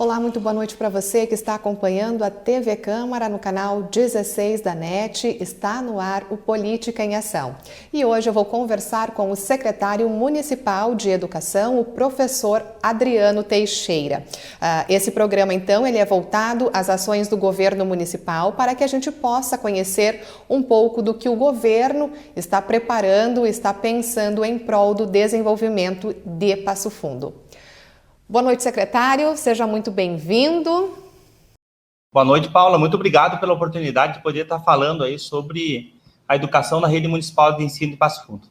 Olá, muito boa noite para você que está acompanhando a TV Câmara no canal 16 da NET. Está no ar o Política em Ação. E hoje eu vou conversar com o secretário municipal de Educação, o professor Adriano Teixeira. Esse programa, então, ele é voltado às ações do governo municipal para que a gente possa conhecer um pouco do que o governo está preparando, está pensando em prol do desenvolvimento de Passo Fundo. Boa noite, secretário. Seja muito bem-vindo. Boa noite, Paula. Muito obrigado pela oportunidade de poder estar falando aí sobre a educação na rede municipal de ensino de Passo Fundo.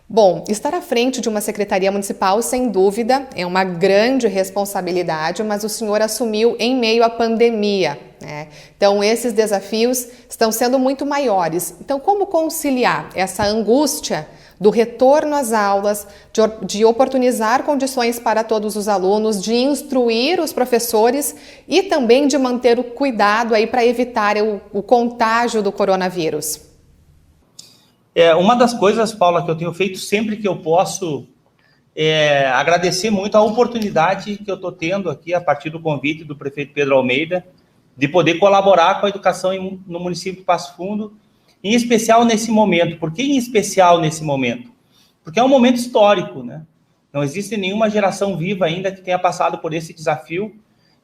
Bom, estar à frente de uma secretaria municipal, sem dúvida, é uma grande responsabilidade, mas o senhor assumiu em meio à pandemia, né? Então, esses desafios estão sendo muito maiores. Então, como conciliar essa angústia do retorno às aulas, de oportunizar condições para todos os alunos, de instruir os professores e também de manter o cuidado aí para evitar o contágio do coronavírus? Uma das coisas, Paula, que eu tenho feito sempre que eu posso é agradecer muito a oportunidade que eu estou tendo aqui, a partir do convite do prefeito Pedro Almeida, de poder colaborar com a educação no município de Passo Fundo, em especial nesse momento. Por que em especial nesse momento? Porque é um momento histórico, né? Não existe nenhuma geração viva ainda que tenha passado por esse desafio,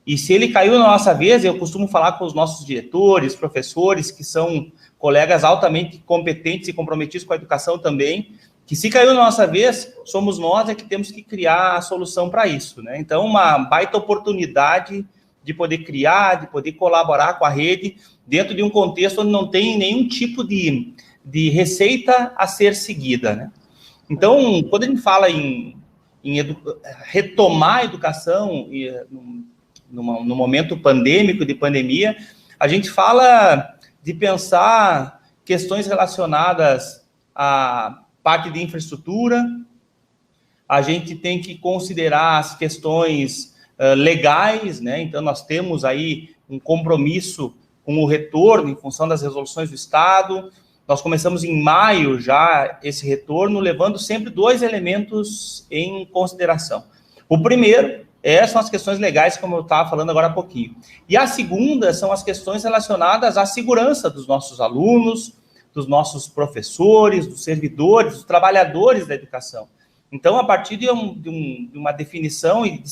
e se ele caiu na nossa vez, eu costumo falar com os nossos diretores, professores, que são colegas altamente competentes e comprometidos com a educação também, que se caiu na nossa vez, somos nós que temos que criar a solução para isso, né? Então, uma baita oportunidade de poder criar, de poder colaborar com a rede, dentro de um contexto onde não tem nenhum tipo de receita a ser seguida, né? Então, quando a gente fala em retomar a educação no momento pandêmico, de pandemia, a gente fala de pensar questões relacionadas à parte de infraestrutura, a gente tem que considerar as questões legais, né? Então, nós temos aí um compromisso com o retorno em função das resoluções do Estado. Nós começamos em maio já esse retorno, levando sempre dois elementos em consideração. O primeiro são as questões legais, como eu estava falando agora há pouquinho. E a segunda são as questões relacionadas à segurança dos nossos alunos, dos nossos professores, dos servidores, dos trabalhadores da educação. Então, a partir de uma definição e de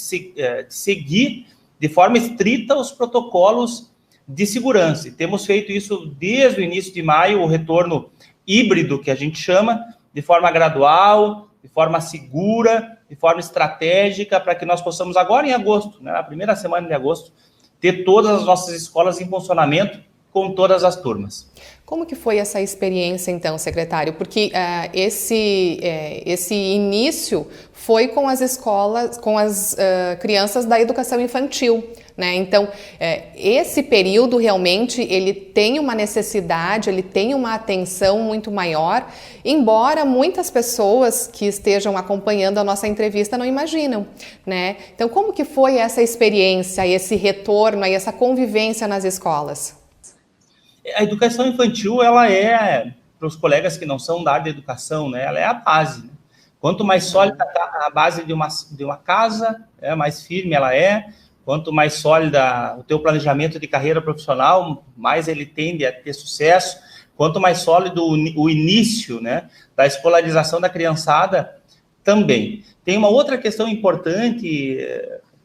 seguir de forma estrita os protocolos de segurança. E temos feito isso desde o início de maio, o retorno híbrido, que a gente chama, de forma gradual, de forma segura, de forma estratégica, para que nós possamos agora em agosto, né, na primeira semana de agosto, ter todas as nossas escolas em funcionamento com todas as turmas. Como que foi essa experiência, então, secretário? Porque esse início foi com as escolas, com as crianças da educação infantil, né? Então, esse período realmente ele tem uma necessidade, ele tem uma atenção muito maior, embora muitas pessoas que estejam acompanhando a nossa entrevista não imaginam, né? Então, como que foi essa experiência, esse retorno, essa convivência nas escolas? A educação infantil, ela para os colegas que não são da área de educação, né, ela é a base, né? Quanto mais sólida a base de uma casa, mais firme ela é. Quanto mais sólida o teu planejamento de carreira profissional, mais ele tende a ter sucesso. Quanto mais sólido o início, né, da escolarização da criançada, também. Tem uma outra questão importante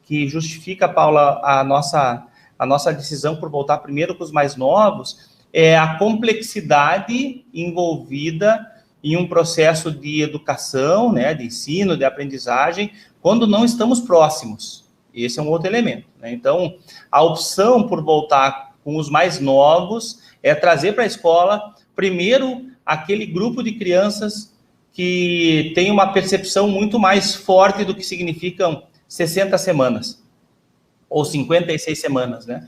que justifica, Paula, a nossa decisão por voltar primeiro com os mais novos, é a complexidade envolvida em um processo de educação, né, de ensino, de aprendizagem, quando não estamos próximos. Esse é um outro elemento, né? Então, a opção por voltar com os mais novos é trazer para a escola, primeiro, aquele grupo de crianças que tem uma percepção muito mais forte do que significam 60 semanas, ou 56 semanas, né?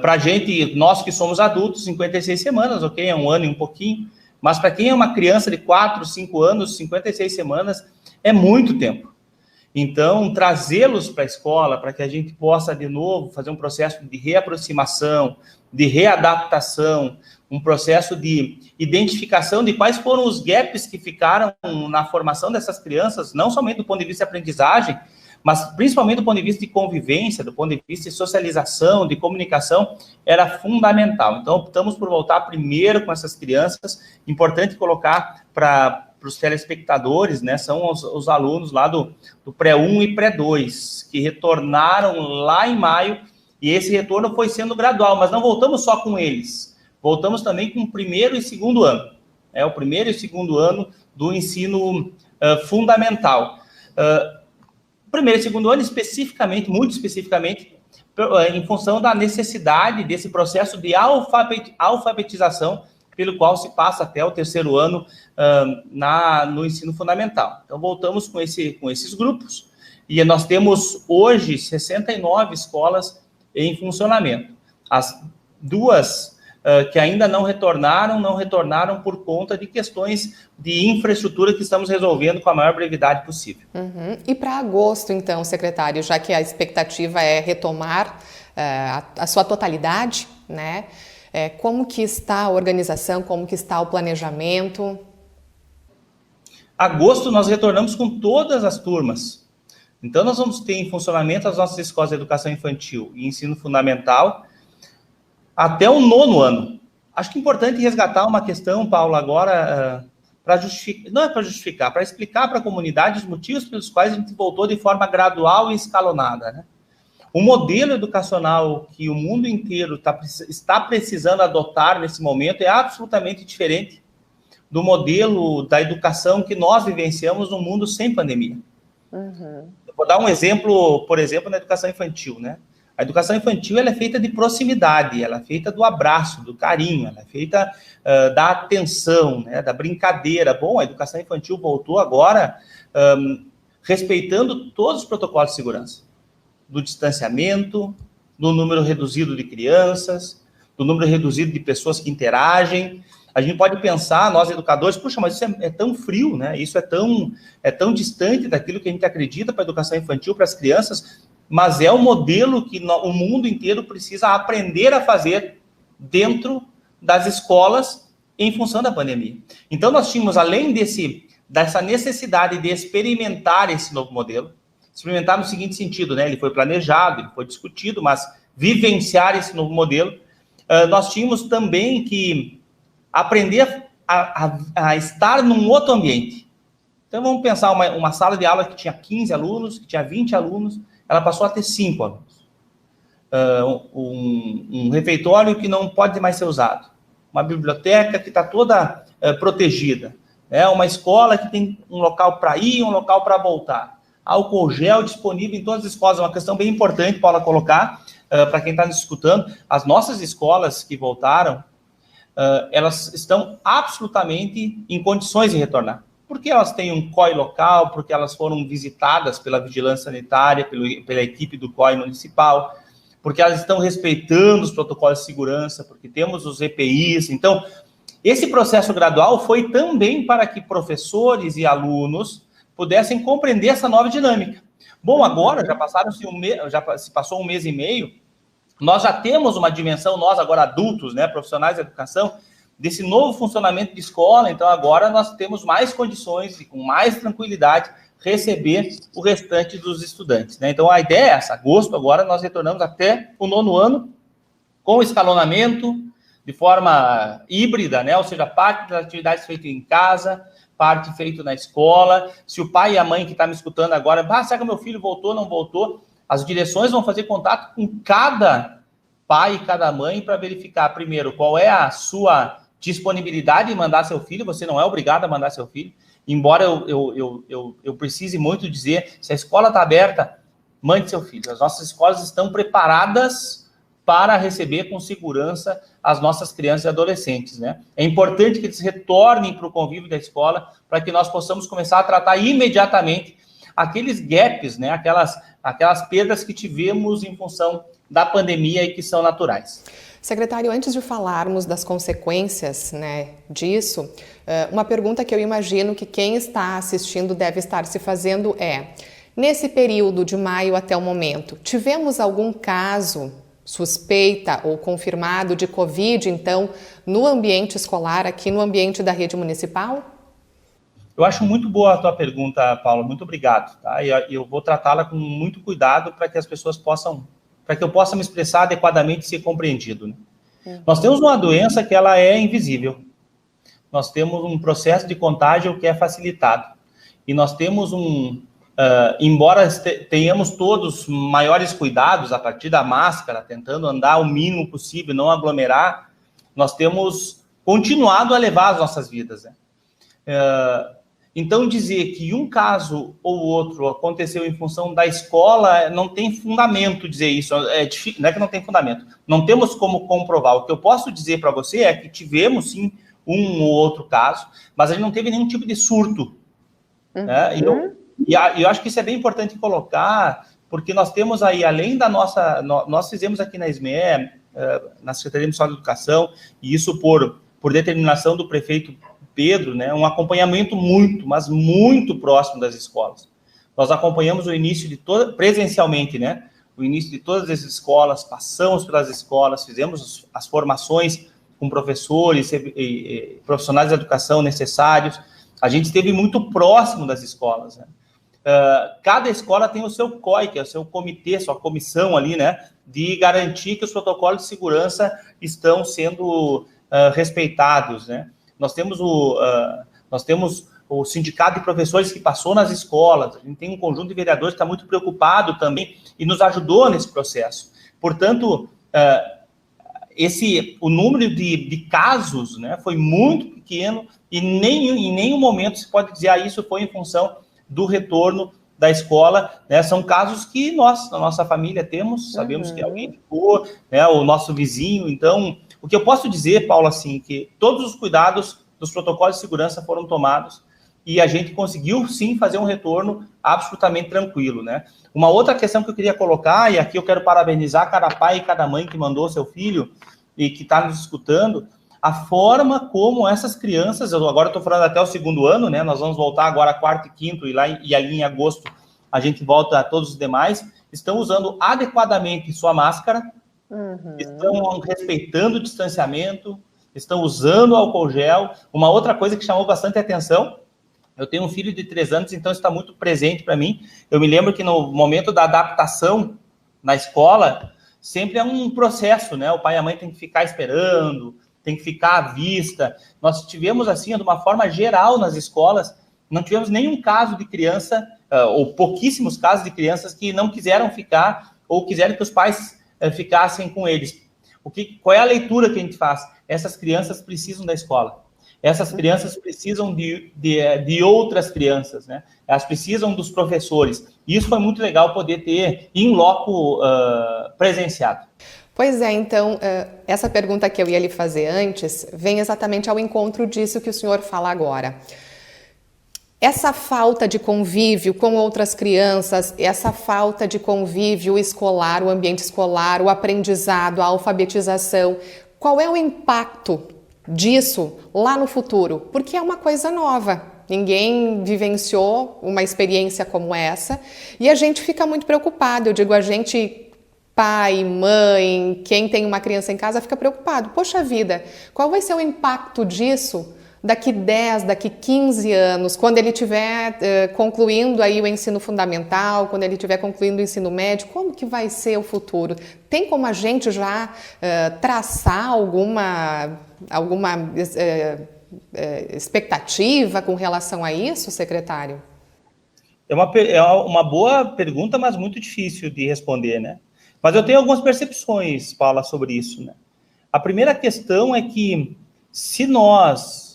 Para a gente, nós que somos adultos, 56 semanas, ok, é um ano e um pouquinho, mas para quem é uma criança de 4, 5 anos, 56 semanas é muito tempo. Então, trazê-los para a escola, para que a gente possa, de novo, fazer um processo de reaproximação, de readaptação, um processo de identificação de quais foram os gaps que ficaram na formação dessas crianças, não somente do ponto de vista de aprendizagem, mas principalmente do ponto de vista de convivência, do ponto de vista de socialização, de comunicação, era fundamental. Então, optamos por voltar primeiro com essas crianças. Importante colocar para os telespectadores, né, são os alunos lá do pré-1 e pré-2, que retornaram lá em maio, e esse retorno foi sendo gradual, mas não voltamos só com eles, voltamos também com o primeiro e segundo ano, o primeiro e segundo ano do ensino fundamental. Primeiro e segundo ano, especificamente, muito especificamente, em função da necessidade desse processo de alfabetização, pelo qual se passa até o terceiro ano no ensino fundamental. Então, voltamos com esses grupos, e nós temos hoje 69 escolas em funcionamento. As duas que ainda não retornaram por conta de questões de infraestrutura que estamos resolvendo com a maior brevidade possível. Uhum. E para agosto, então, secretário, já que a expectativa é retomar a sua totalidade, né? Como que está a organização, como que está o planejamento? Agosto nós retornamos com todas as turmas. Então nós vamos ter em funcionamento as nossas escolas de educação infantil e ensino fundamental até o 9º ano. Acho que é importante resgatar uma questão, Paulo, agora para justificar, não é para justificar, para explicar para a comunidade os motivos pelos quais a gente voltou de forma gradual e escalonada, né? O modelo educacional que o mundo inteiro está precisando adotar nesse momento é absolutamente diferente do modelo da educação que nós vivenciamos no mundo sem pandemia. Uhum. Eu vou dar um exemplo, por exemplo, na educação infantil, né? A educação infantil ela é feita de proximidade, ela é feita do abraço, do carinho, ela é feita da atenção, né, da brincadeira. Bom, a educação infantil voltou agora respeitando todos os protocolos de segurança, do distanciamento, do número reduzido de crianças, do número reduzido de pessoas que interagem. A gente pode pensar, nós educadores, puxa, mas isso é tão frio, né? Isso é tão distante daquilo que a gente acredita para a educação infantil, para as crianças, mas é um modelo que o mundo inteiro precisa aprender a fazer dentro das escolas em função da pandemia. Então, nós tínhamos, além dessa necessidade de experimentar esse novo modelo, experimentar no seguinte sentido, né? Ele foi planejado, ele foi discutido, mas vivenciar esse novo modelo, nós tínhamos também que aprender a estar num outro ambiente. Então, vamos pensar uma sala de aula que tinha 15 alunos, que tinha 20 alunos, ela passou a ter 5 alunos. Um refeitório que não pode mais ser usado. Uma biblioteca que está toda protegida. Uma escola que tem um local para ir e um local para voltar. Álcool gel disponível em todas as escolas. É uma questão bem importante, Paula, colocar para quem está nos escutando. As nossas escolas que voltaram, elas estão absolutamente em condições de retornar. Porque elas têm um COI local, porque elas foram visitadas pela vigilância sanitária, pela equipe do COI municipal, porque elas estão respeitando os protocolos de segurança, porque temos os EPIs. Então, esse processo gradual foi também para que professores e alunos pudessem compreender essa nova dinâmica. Bom, agora já se passou um mês e meio, nós já temos uma dimensão, nós agora adultos, né, profissionais da educação, desse novo funcionamento de escola. Então agora nós temos mais condições e com mais tranquilidade receber o restante dos estudantes, né? Então a ideia é essa, agosto agora nós retornamos até o 9º ano com escalonamento de forma híbrida, né? Ou seja, parte das atividades feitas em casa, parte feita na escola. Se o pai e a mãe que está me escutando agora, será que meu filho voltou, não voltou? As direções vão fazer contato com cada pai e cada mãe para verificar, primeiro, qual é a sua disponibilidade em mandar seu filho. Você não é obrigado a mandar seu filho, embora eu precise muito dizer, se a escola está aberta, mande seu filho. As nossas escolas estão preparadas para receber com segurança as nossas crianças e adolescentes, né? É importante que eles retornem para o convívio da escola, para que nós possamos começar a tratar imediatamente aqueles gaps, né? Aquelas perdas que tivemos em função da pandemia e que são naturais. Secretário, antes de falarmos das consequências, né, disso, uma pergunta que eu imagino que quem está assistindo deve estar se fazendo é: nesse período de maio até o momento, tivemos algum caso suspeita ou confirmado de Covid, então, no ambiente escolar, aqui no ambiente da rede municipal? Eu acho muito boa a tua pergunta, Paulo, muito obrigado, tá? E eu vou tratá-la com muito cuidado para que as pessoas possam, para que eu possa me expressar adequadamente e ser compreendido, né? Nós temos uma doença que ela é invisível. Nós temos um processo de contágio que é facilitado. E nós temos embora tenhamos todos maiores cuidados a partir da máscara, tentando andar o mínimo possível, não aglomerar, nós temos continuado a levar as nossas vidas, né? Então, dizer que um caso ou outro aconteceu em função da escola, não tem fundamento dizer isso. É difícil, não é que não tem fundamento. Não temos como comprovar. O que eu posso dizer para você é que tivemos, sim, um ou outro caso, mas a gente não teve nenhum tipo de surto. Né? E eu acho que isso é bem importante colocar, porque nós temos aí, além da nossa... Nós fizemos aqui na SME, na Secretaria Municipal de Educação, e isso por determinação do prefeito Pedro, né, um acompanhamento muito, mas muito próximo das escolas. Nós acompanhamos o início de presencialmente, né, o início de todas as escolas, passamos pelas escolas, fizemos as formações com professores e profissionais de educação necessários. A gente esteve muito próximo das escolas, né? Cada escola tem o seu COI, que é o seu comitê, sua comissão ali, né, de garantir que os protocolos de segurança estão sendo respeitados, né? Nós temos o sindicato de professores que passou nas escolas, a gente tem um conjunto de vereadores que está muito preocupado também e nos ajudou nesse processo. Portanto, o número de casos, né, foi muito pequeno e em nenhum momento se pode dizer isso foi em função do retorno da escola, né? São casos que nós, na nossa família, temos, sabemos que alguém ficou, né, o nosso vizinho. Então, o que eu posso dizer, Paulo, assim, que todos os cuidados dos protocolos de segurança foram tomados e a gente conseguiu, sim, fazer um retorno absolutamente tranquilo, né? Uma outra questão que eu queria colocar, e aqui eu quero parabenizar cada pai e cada mãe que mandou seu filho e que está nos escutando, a forma como essas crianças, agora estou falando até o 2º ano, né? Nós vamos voltar agora 4º e 5º, e ali em agosto a gente volta a todos os demais, estão usando adequadamente sua máscara, estão respeitando o distanciamento, estão usando álcool gel. Uma outra coisa que chamou bastante atenção, eu tenho um filho de 3 anos, então está muito presente para mim. Eu me lembro que no momento da adaptação na escola, sempre é um processo, né? O pai e a mãe tem que ficar esperando, tem que ficar à vista. Nós tivemos, assim, de uma forma geral nas escolas, não tivemos nenhum caso de criança, ou pouquíssimos casos de crianças que não quiseram ficar, ou quiseram que os pais ficassem com eles. Qual é a leitura que a gente faz? Essas crianças precisam da escola. Essas crianças precisam de outras crianças, né? Elas precisam dos professores. E isso foi muito legal poder ter em loco presenciado. Pois é, então, essa pergunta que eu ia lhe fazer antes vem exatamente ao encontro disso que o senhor fala agora. Essa falta de convívio com outras crianças, essa falta de convívio escolar, o ambiente escolar, o aprendizado, a alfabetização, qual é o impacto disso lá no futuro? Porque é uma coisa nova. Ninguém vivenciou uma experiência como essa e a gente fica muito preocupado. Eu digo, a gente, pai, mãe, quem tem uma criança em casa fica preocupado. Poxa vida, qual vai ser o impacto disso daqui 10, daqui 15 anos, quando ele estiver concluindo aí o ensino fundamental, quando ele estiver concluindo o ensino médio, como que vai ser o futuro? Tem como a gente já traçar alguma expectativa com relação a isso, secretário? É uma boa pergunta, mas muito difícil de responder, né? Mas eu tenho algumas percepções, Paula, sobre isso, né? A primeira questão é que se nós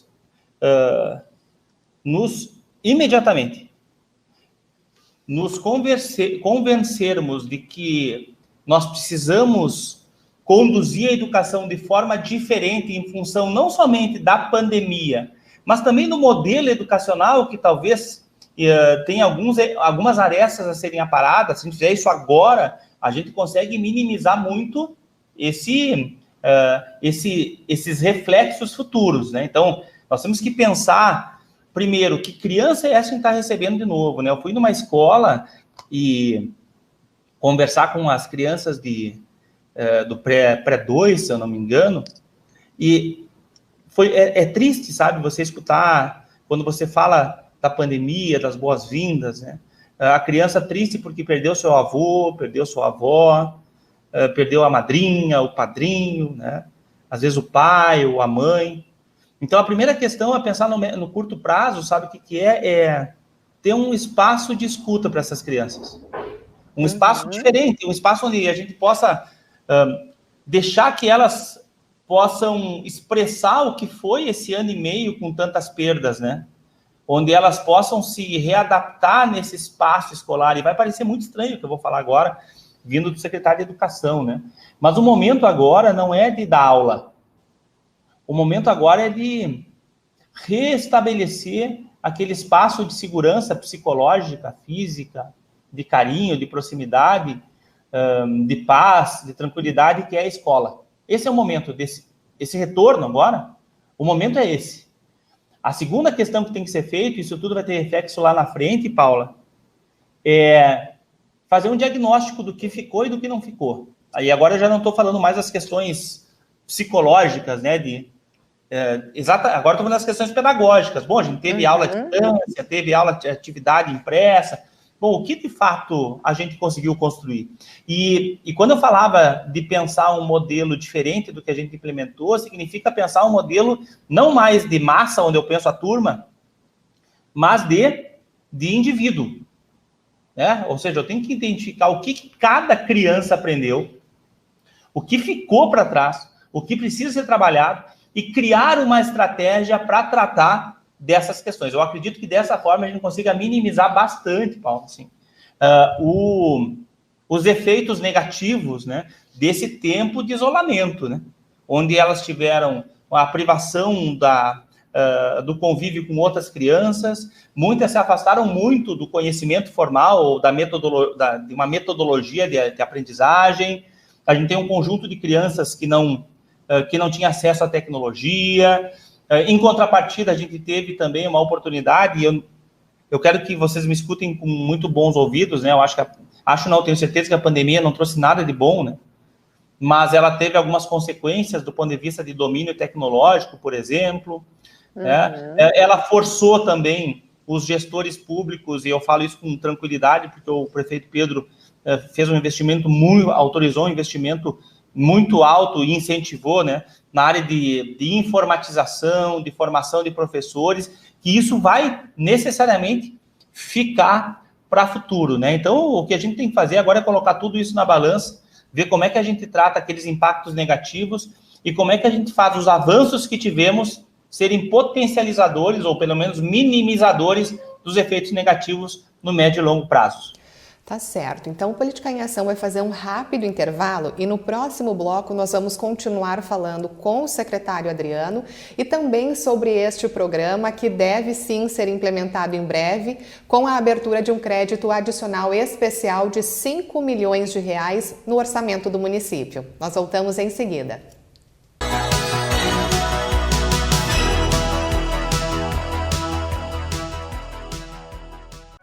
imediatamente nos convencermos de que nós precisamos conduzir a educação de forma diferente em função não somente da pandemia, mas também do modelo educacional que talvez tenha algumas arestas a serem aparadas. Se a gente fizer isso agora, a gente consegue minimizar muito esses reflexos futuros, né? Então, nós temos que pensar, primeiro, que criança é essa que está recebendo de novo, né? Eu fui numa escola e conversar com as crianças do pré-2, se eu não me engano, e é triste, sabe, você escutar, quando você fala da pandemia, das boas-vindas, né? A criança triste porque perdeu seu avô, perdeu sua avó, perdeu a madrinha, o padrinho, né? Às vezes o pai ou a mãe. Então, a primeira questão é pensar no curto prazo, sabe o que é? É ter um espaço de escuta para essas crianças. Um espaço diferente, um espaço onde a gente possa deixar que elas possam expressar o que foi esse ano e meio com tantas perdas, né? Onde elas possam se readaptar nesse espaço escolar. E vai parecer muito estranho o que eu vou falar agora, vindo do secretário de Educação, né? Mas o momento agora não é de dar aula. O momento agora é de restabelecer aquele espaço de segurança psicológica, física, de carinho, de proximidade, de paz, de tranquilidade, que é a escola. Esse é o momento esse retorno agora. O momento é esse. A segunda questão que tem que ser feita, isso tudo vai ter reflexo lá na frente, Paula, é fazer um diagnóstico do que ficou e do que não ficou. Aí agora eu já não estou falando mais das questões psicológicas, né, agora estou falando das questões pedagógicas. Bom, a gente teve aula de distância, teve aula de atividade impressa. Bom, o que de fato a gente conseguiu construir? E quando eu falava de pensar um modelo diferente do que a gente implementou, significa pensar um modelo não mais de massa, onde eu penso a turma, mas de indivíduo. Né? Ou seja, eu tenho que identificar o que cada criança aprendeu, o que ficou para trás, o que precisa ser trabalhado e criar uma estratégia para tratar dessas questões. Eu acredito que dessa forma a gente consiga minimizar bastante, Paulo, assim, os efeitos negativos, né, desse tempo de isolamento, né, onde elas tiveram a privação do convívio com outras crianças, muitas se afastaram muito do conhecimento formal, de uma metodologia de aprendizagem. A gente tem um conjunto de crianças que não tinha acesso à tecnologia. Em contrapartida, a gente teve também uma oportunidade, e eu quero que vocês me escutem com muito bons ouvidos, né? Eu tenho certeza que a pandemia não trouxe nada de bom, né? Mas ela teve algumas consequências do ponto de vista de domínio tecnológico, por exemplo. Né? Ela forçou também os gestores públicos, e eu falo isso com tranquilidade, porque o prefeito Pedro fez um investimento autorizou um investimento muito alto e incentivou, né, na área de informatização, de formação de professores, que isso vai necessariamente ficar para o futuro, né? Então, o que a gente tem que fazer agora é colocar tudo isso na balança, ver como é que a gente trata aqueles impactos negativos e como é que a gente faz os avanços que tivemos serem potencializadores ou pelo menos minimizadores dos efeitos negativos no médio e longo prazo. Tá certo. Então, o Política em Ação vai fazer um rápido intervalo e no próximo bloco nós vamos continuar falando com o secretário Adriano e também sobre este programa que deve sim ser implementado em breve com a abertura de um crédito adicional especial de 5 milhões de reais no orçamento do município. Nós voltamos em seguida.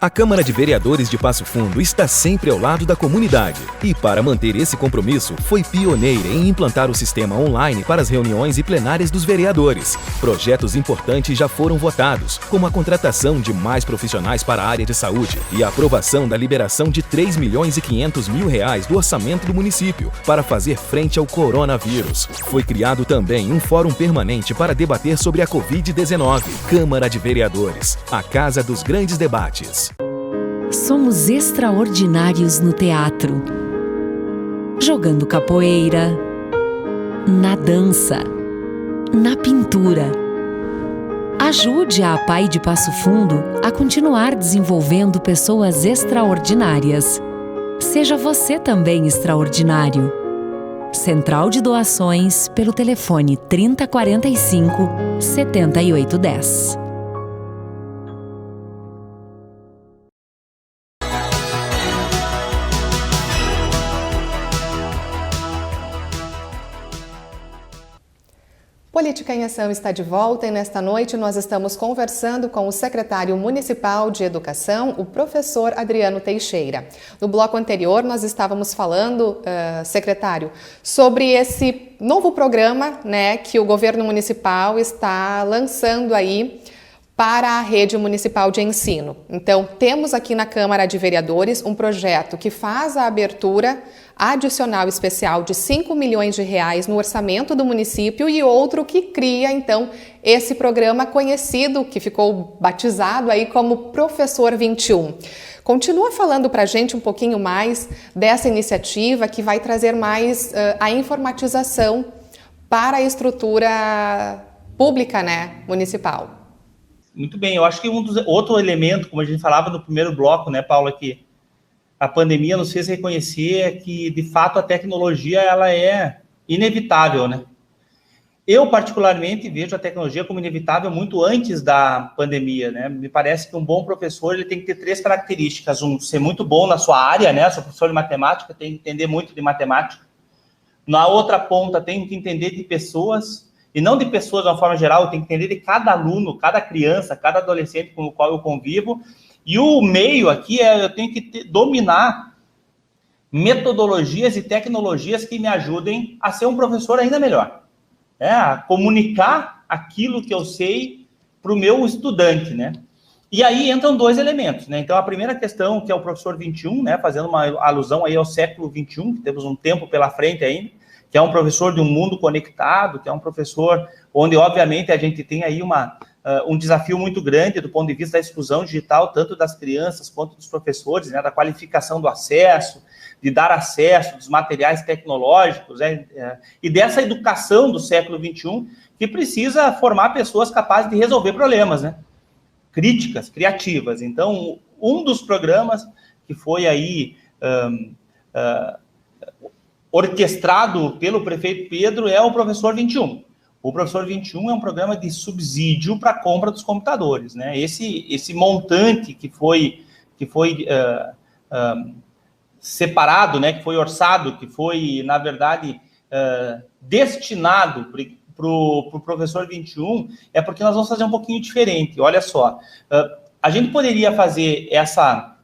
A Câmara de Vereadores de Passo Fundo está sempre ao lado da comunidade e, para manter esse compromisso, foi pioneira em implantar o sistema online para as reuniões e plenárias dos vereadores. Projetos importantes já foram votados, como a contratação de mais profissionais para a área de saúde e a aprovação da liberação de 3 milhões e 500 mil reais do orçamento do município para fazer frente ao coronavírus. Foi criado também um fórum permanente para debater sobre a Covid-19. Câmara de Vereadores, a casa dos grandes debates. Somos extraordinários no teatro, jogando capoeira, na dança, na pintura. Ajude a APAI de Passo Fundo a continuar desenvolvendo pessoas extraordinárias. Seja você também extraordinário. Central de Doações pelo telefone 3045 7810. Política em Ação está de volta e nesta noite nós estamos conversando com o secretário municipal de Educação, o professor Adriano Teixeira. No bloco anterior nós estávamos falando, secretário, sobre esse novo programa, né, que o governo municipal está lançando aí para a rede municipal de ensino. Então, temos aqui na Câmara de Vereadores um projeto que faz a abertura adicional especial de 5 milhões de reais no orçamento do município e outro que cria, então, esse programa conhecido, que ficou batizado aí como Professor 21. Continua falando para a gente um pouquinho mais dessa iniciativa que vai trazer mais a informatização para a estrutura pública, né, municipal. Muito bem, eu acho que outro elemento, como a gente falava no primeiro bloco, né, Paula, que a pandemia nos fez reconhecer que, de fato, a tecnologia ela é inevitável, né? Eu, particularmente, vejo a tecnologia como inevitável muito antes da pandemia, né? Me parece que um bom professor ele tem que ter 3 características. Ser muito bom na sua área, né? Sou professor de matemática, tem que entender muito de matemática. Na outra ponta, tem que entender de pessoas, e não de pessoas de uma forma geral, tem que entender de cada aluno, cada criança, cada adolescente com o qual eu convivo. E o meio aqui eu tenho que dominar metodologias e tecnologias que me ajudem a ser um professor ainda melhor. A comunicar aquilo que eu sei para o meu estudante, né? E aí entram 2 elementos, né? Então, a primeira questão, que é o professor 21, né? Fazendo uma alusão aí ao século 21, que temos um tempo pela frente ainda, que é um professor de um mundo conectado, que é um professor onde, obviamente, a gente tem aí um desafio muito grande do ponto de vista da exclusão digital, tanto das crianças quanto dos professores, né, da qualificação do acesso, de dar acesso dos materiais tecnológicos, e dessa educação do século XXI, que precisa formar pessoas capazes de resolver problemas, né, críticas, criativas. Então, um dos programas que foi aí orquestrado pelo prefeito Pedro é o Professor 21. O Professor 21 é um programa de subsídio para a compra dos computadores, né? Esse montante que foi separado, né? Que foi orçado, que foi, na verdade, destinado para o Professor 21, é porque nós vamos fazer um pouquinho diferente. Olha só, a gente poderia fazer essa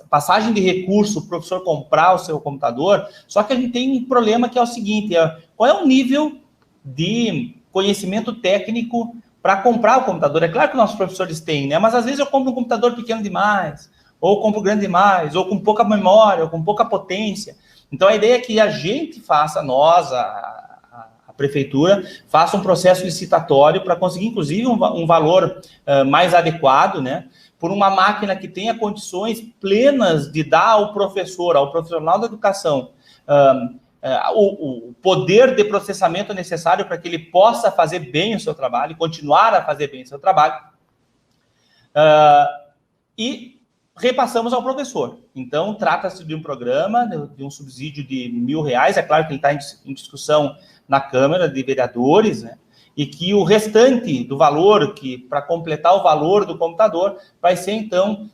passagem de recurso para o professor comprar o seu computador, só que a gente tem um problema que é o seguinte, qual é o nível de conhecimento técnico para comprar o computador? É claro que nossos professores têm, né? Mas às vezes eu compro um computador pequeno demais, ou compro grande demais, ou com pouca memória, ou com pouca potência. Então a ideia é que a gente faça, a prefeitura, faça um processo licitatório para conseguir, inclusive, um valor mais adequado, né? Por uma máquina que tenha condições plenas de dar ao professor, ao profissional da educação, o poder de processamento necessário para que ele possa fazer bem o seu trabalho, continuar a fazer bem o seu trabalho, e repassamos ao professor. Então, trata-se de um programa, de um subsídio de R$1.000, é claro que ele está em discussão na Câmara de Vereadores, né? E que o restante do valor, que para completar o valor do computador, vai ser, então,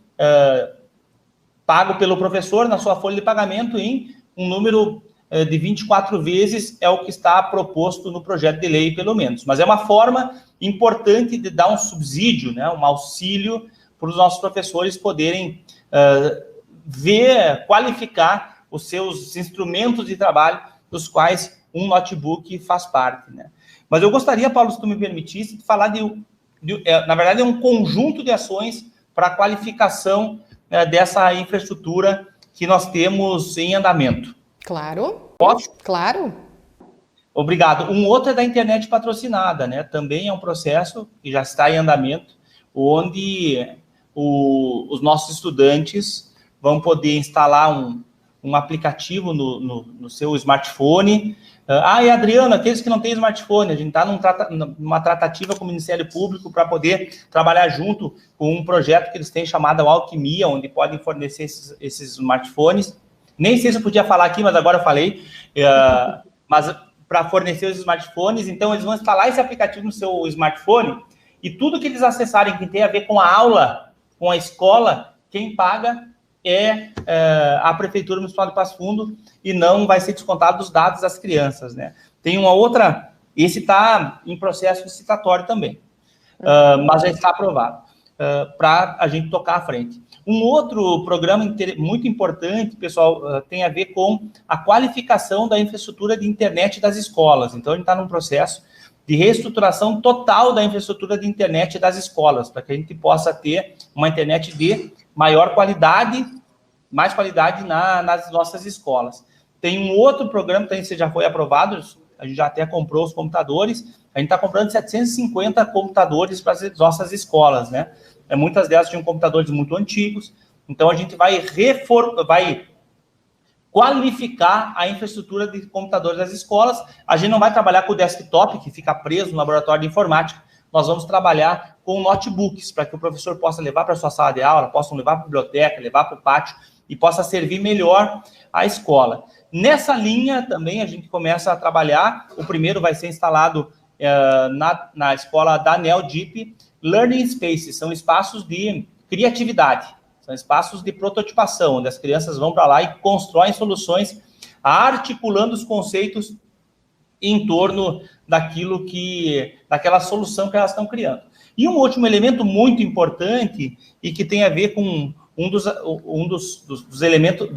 pago pelo professor na sua folha de pagamento em um número de 24 vezes, é o que está proposto no projeto de lei, pelo menos. Mas é uma forma importante de dar um subsídio, né, um auxílio para os nossos professores poderem qualificar os seus instrumentos de trabalho, dos quais um notebook faz parte, né? Mas eu gostaria, Paulo, se tu me permitisse, de falar na verdade, é um conjunto de ações para a qualificação dessa infraestrutura que nós temos em andamento. Claro. Posso? Claro. Obrigado. Um outro é da internet patrocinada, né? Também é um processo que já está em andamento, onde os nossos estudantes vão poder instalar um aplicativo no seu smartphone. E Adriano, aqueles que não têm smartphone, a gente está numa tratativa com o Ministério Público para poder trabalhar junto com um projeto que eles têm chamado Alquimia, onde podem fornecer esses smartphones. Nem sei se eu podia falar aqui, mas agora eu falei. Mas para fornecer os smartphones, então eles vão instalar esse aplicativo no seu smartphone e tudo que eles acessarem que tem a ver com a aula, com a escola, quem paga é a Prefeitura Municipal de Passo Fundo e não vai ser descontado dos dados das crianças, né? Tem uma outra, esse está em processo licitatório também, mas já está aprovado, para a gente tocar à frente. Um outro programa muito importante, pessoal, tem a ver com a qualificação da infraestrutura de internet das escolas. Então, a gente está num processo de reestruturação total da infraestrutura de internet das escolas, para que a gente possa ter uma internet de maior qualidade, mais qualidade nas nossas escolas. Tem um outro programa que já foi aprovado, a gente já até comprou os computadores, a gente está comprando 750 computadores para as nossas escolas, né? Muitas delas tinham computadores muito antigos, então a gente vai qualificar a infraestrutura de computadores das escolas. A gente não vai trabalhar com o desktop, que fica preso no laboratório de informática. Nós vamos trabalhar com notebooks, para que o professor possa levar para a sua sala de aula, possa levar para a biblioteca, levar para o pátio, e possa servir melhor a escola. Nessa linha também a gente começa a trabalhar. O primeiro vai ser instalado na escola da NeoDeep, Learning Spaces, são espaços de criatividade. São espaços de prototipação, onde as crianças vão para lá e constroem soluções, articulando os conceitos em torno daquela solução que elas estão criando. E um último elemento muito importante, e que tem a ver com um dos elementos,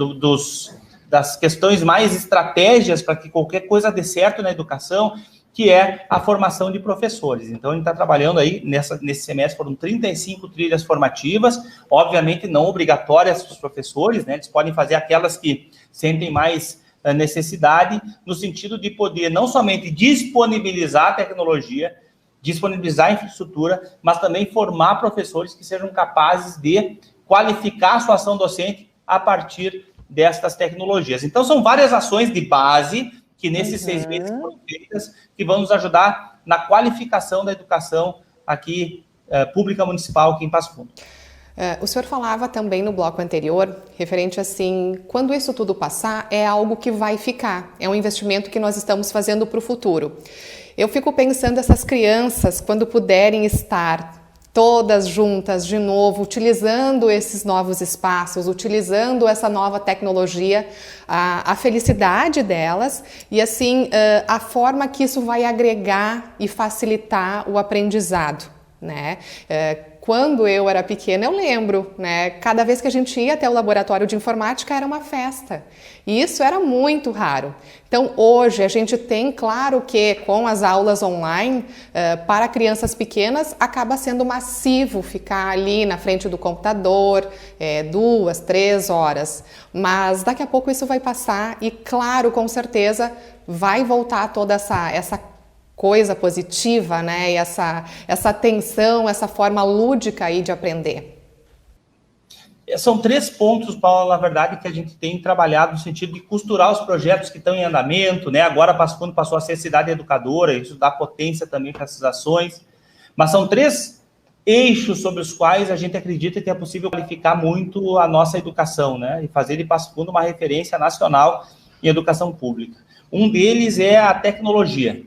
das questões mais estratégias para que qualquer coisa dê certo na educação, que é a formação de professores. Então, a gente está trabalhando aí, nesse semestre, foram 35 trilhas formativas, obviamente não obrigatórias para os professores, né? Eles podem fazer aquelas que sentem mais necessidade, no sentido de poder não somente disponibilizar a tecnologia, disponibilizar a infraestrutura, mas também formar professores que sejam capazes de qualificar a sua ação docente a partir destas tecnologias. Então, são várias ações de base que nesses 6 meses foram feitas, que vão nos ajudar na qualificação da educação aqui, pública municipal, aqui em Passo Fundo. O senhor falava também no bloco anterior, referente assim, quando isso tudo passar, é algo que vai ficar, é um investimento que nós estamos fazendo para o futuro. Eu fico pensando essas crianças, quando puderem estar todas juntas de novo, utilizando esses novos espaços, utilizando essa nova tecnologia, a felicidade delas e assim a forma que isso vai agregar e facilitar o aprendizado, né? Quando eu era pequena, eu lembro, né? Cada vez que a gente ia até o laboratório de informática era uma festa. E isso era muito raro. Então, hoje, a gente tem, claro que com as aulas online, para crianças pequenas, acaba sendo massivo ficar ali na frente do computador 2, 3 horas. Mas daqui a pouco isso vai passar e, claro, com certeza, vai voltar toda essa coisa positiva, né? E essa atenção, essa forma lúdica aí de aprender. São 3 pontos, Paula, na verdade, que a gente tem trabalhado no sentido de costurar os projetos que estão em andamento, né? Agora Passo Fundo passou a ser cidade educadora, isso dá potência também para essas ações. Mas são 3 eixos sobre os quais a gente acredita que é possível qualificar muito a nossa educação, né? E fazer de Passo Fundo uma referência nacional em educação pública. Um deles é a tecnologia.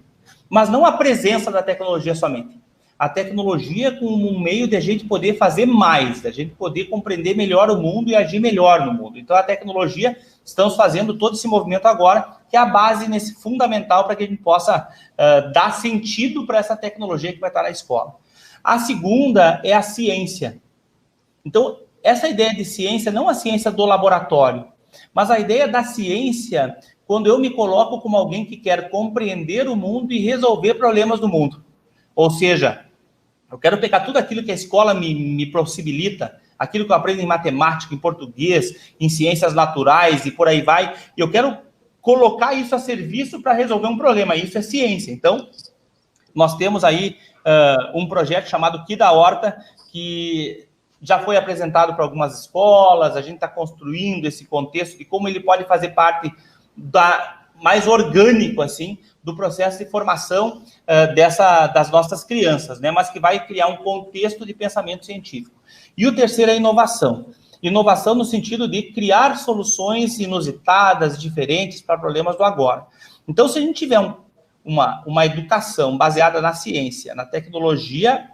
Mas não a presença da tecnologia somente. A tecnologia como um meio de a gente poder fazer mais, de a gente poder compreender melhor o mundo e agir melhor no mundo. Então, a tecnologia, estamos fazendo todo esse movimento agora, que é a base nesse fundamental para que a gente possa dar sentido para essa tecnologia que vai estar na escola. A segunda é a ciência. Então, essa ideia de ciência, não a ciência do laboratório, mas a ideia da ciência quando eu me coloco como alguém que quer compreender o mundo e resolver problemas do mundo. Ou seja, eu quero pegar tudo aquilo que a escola me possibilita, aquilo que eu aprendo em matemática, em português, em ciências naturais e por aí vai, e eu quero colocar isso a serviço para resolver um problema. Isso é ciência. Então, nós temos aí um projeto chamado Ki da Horta, que já foi apresentado para algumas escolas, a gente está construindo esse contexto de como ele pode fazer parte mais orgânico, assim, do processo de formação das nossas crianças, né? Mas que vai criar um contexto de pensamento científico. E o terceiro é a inovação. Inovação no sentido de criar soluções inusitadas, diferentes para problemas do agora. Então, se a gente tiver uma educação baseada na ciência, na tecnologia,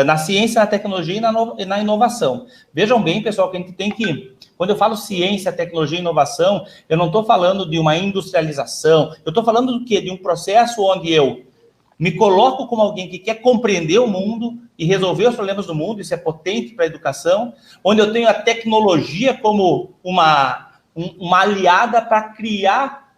na tecnologia e na inovação. Vejam bem, pessoal, que a gente tem que... Quando eu falo ciência, tecnologia e inovação, eu não estou falando de uma industrialização, eu estou falando do quê? De um processo onde eu me coloco como alguém que quer compreender o mundo e resolver os problemas do mundo, isso é potente para a educação, onde eu tenho a tecnologia como uma aliada para criar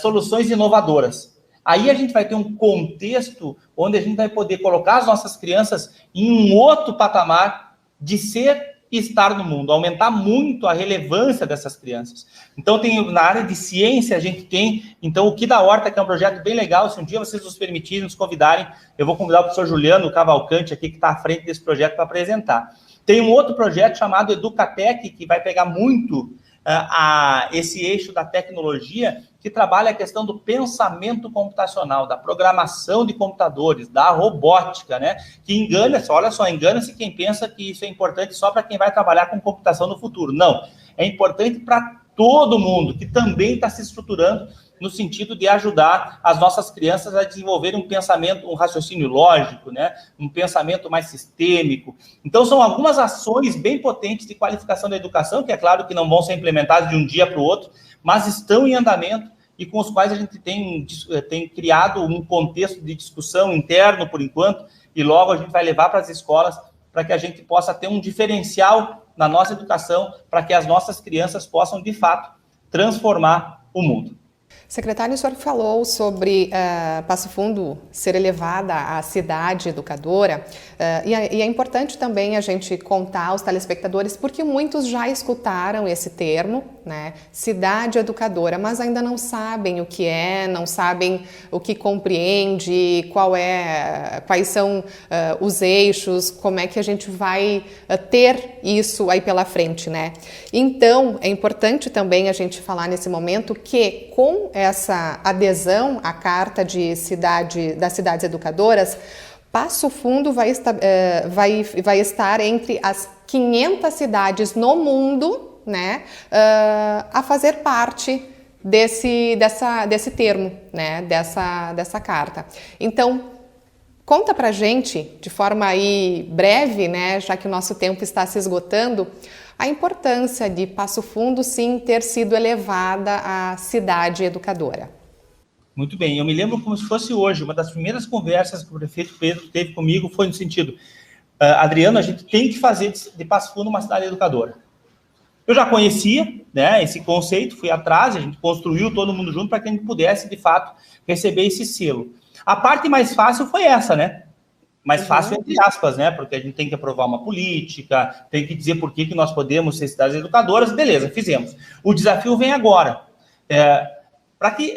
soluções inovadoras. Aí a gente vai ter um contexto onde a gente vai poder colocar as nossas crianças em um outro patamar de ser e estar no mundo, aumentar muito a relevância dessas crianças. Então, na área de ciência, a gente tem, então, o Que da Horta, que é um projeto bem legal, se um dia vocês nos permitirem, nos convidarem, eu vou convidar o professor Juliano Cavalcante aqui, que está à frente desse projeto, para apresentar. Tem um outro projeto chamado Educatec, que vai pegar muito esse eixo da tecnologia, que trabalha a questão do pensamento computacional, da programação de computadores, da robótica, né? Que engana-se, olha só, engana-se quem pensa que isso é importante só para quem vai trabalhar com computação no futuro. Não, é importante para todo mundo, que também está se estruturando no sentido de ajudar as nossas crianças a desenvolverem um pensamento, um raciocínio lógico, né? Um pensamento mais sistêmico. Então, são algumas ações bem potentes de qualificação da educação, que é claro que não vão ser implementadas de um dia para o outro, mas estão em andamento e com os quais a gente tem criado um contexto de discussão interno, por enquanto, e logo a gente vai levar para as escolas para que a gente possa ter um diferencial na nossa educação, para que as nossas crianças possam, de fato, transformar o mundo. Secretário, o senhor falou sobre Passo Fundo ser elevada à cidade educadora, e é importante também a gente contar aos telespectadores, porque muitos já escutaram esse termo, né, cidade educadora, mas ainda não sabem o que é, não sabem o que compreende, quais são os eixos, como é que a gente vai ter isso aí pela frente, né? Então, é importante também a gente falar nesse momento que com essa adesão à Carta das Cidades Educadoras, Passo Fundo vai estar entre as 500 cidades no mundo, né, a fazer parte desse termo, né, dessa carta. Então, conta pra gente, de forma aí breve, né, já que o nosso tempo está se esgotando, a importância de Passo Fundo, sim, ter sido elevada à cidade educadora. Muito bem, eu me lembro como se fosse hoje, uma das primeiras conversas que o prefeito Pedro teve comigo foi no sentido, Adriano, a gente tem que fazer de Passo Fundo uma cidade educadora. Eu já conhecia, né, esse conceito, fui atrás, a gente construiu todo mundo junto para que a gente pudesse, de fato, receber esse selo. A parte mais fácil foi essa, né? Mais fácil, entre aspas, né? Porque a gente tem que aprovar uma política, tem que dizer por que nós podemos ser cidades educadoras. Beleza, fizemos. O desafio vem agora. Para que,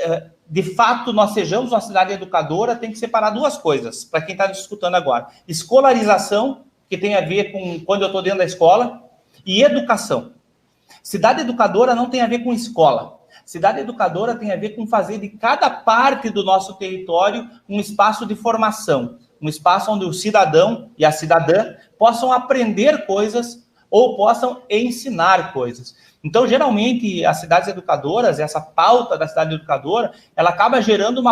de fato, nós sejamos uma cidade educadora, tem que separar duas coisas, para quem está nos escutando agora. Escolarização, que tem a ver com quando eu estou dentro da escola, e educação. Cidade educadora não tem a ver com escola. Cidade educadora tem a ver com fazer de cada parte do nosso território um espaço de formação, um espaço onde o cidadão e a cidadã possam aprender coisas ou possam ensinar coisas. Então, geralmente, as cidades educadoras, essa pauta da cidade educadora, ela acaba gerando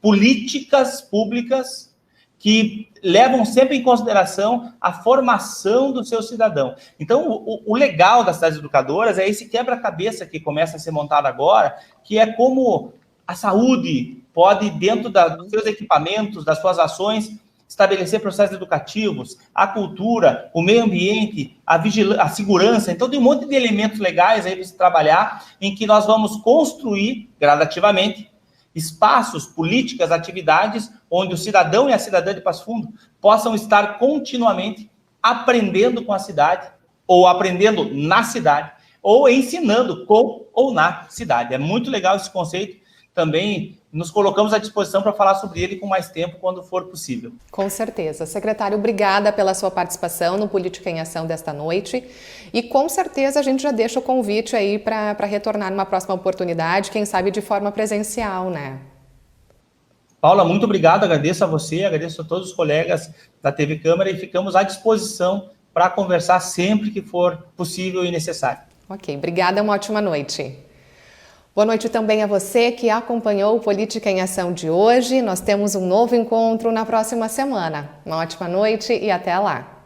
políticas públicas que levam sempre em consideração a formação do seu cidadão. Então, o legal das cidades educadoras é esse quebra-cabeça que começa a ser montado agora, que é como a saúde pode, dentro dos seus equipamentos, das suas ações, estabelecer processos educativos, a cultura, o meio ambiente, a segurança. Então, tem um monte de elementos legais aí para se trabalhar, em que nós vamos construir, gradativamente, espaços, políticas, atividades, onde o cidadão e a cidadã de Passo Fundo possam estar continuamente aprendendo com a cidade, ou aprendendo na cidade, ou ensinando com ou na cidade. É muito legal esse conceito. Também nos colocamos à disposição para falar sobre ele com mais tempo, quando for possível. Com certeza. Secretário, obrigada pela sua participação no Política em Ação desta noite. E com certeza a gente já deixa o convite aí para retornar numa próxima oportunidade, quem sabe de forma presencial, né? Paula, muito obrigado, agradeço a você, agradeço a todos os colegas da TV Câmara e ficamos à disposição para conversar sempre que for possível e necessário. Ok, obrigada, uma ótima noite. Boa noite também a você que acompanhou o Política em Ação de hoje. Nós temos um novo encontro na próxima semana. Uma ótima noite e até lá!